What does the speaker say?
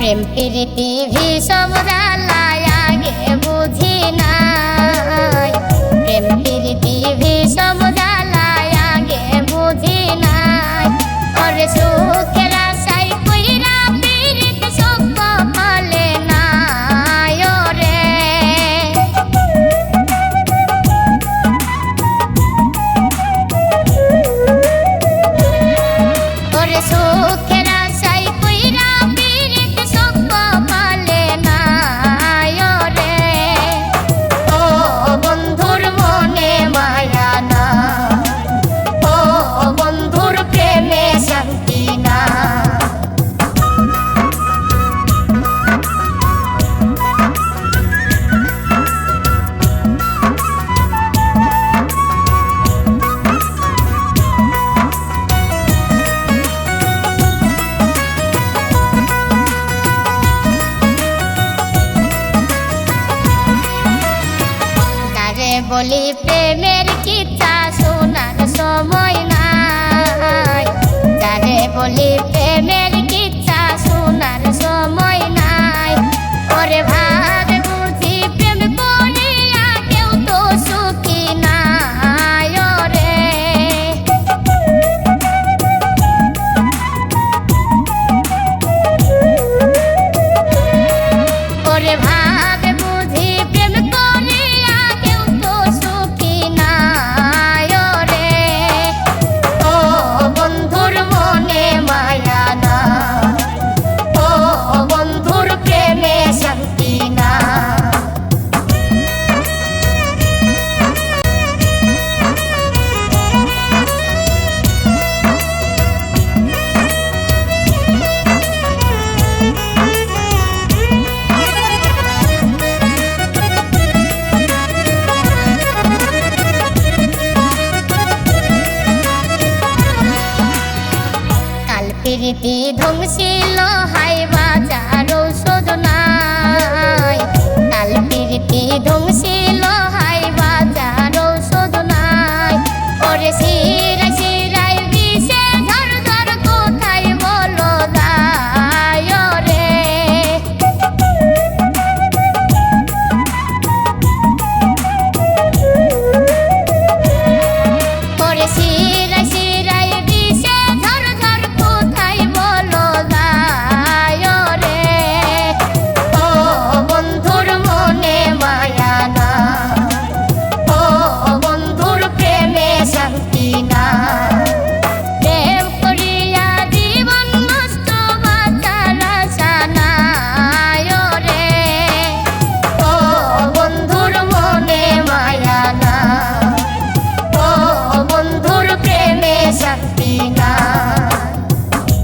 প্রেম প্রীতি ভীষণ জ্বালায় আগে বুঝি নাই, প্রেম প্রীতি ভীষণ জ্বালায় আগে বুঝি নাই। ওরে সুখের আশায় কইরা পীড়িত সুখ কপালে নাই ওরে। ওরে সুখের আশায় কইরা পীড়িত সুখ কপালে নাই ওরে। ও বন্ধুর মনে মায়া না, ও বন্ধুর প্রেমে শান্তি না। বলি প্রেমের কিচ্ছা শোনার সময় নাই, যারে বলি প্রেমের কিচ্ছা শোনার সময় নাই। ওরে ভাগ বুঝি প্রেম করিয়া কেউ তো সুখী নাই ওরে। ওরে ভাগ বুঝি প্রেম করিয়া কেউ তো সুখী নাই ওরে। ও বন্ধুর মনে মায়া না, ও বন্ধুর প্রেমে শান্তি না। প্রীতি ধ্বংসী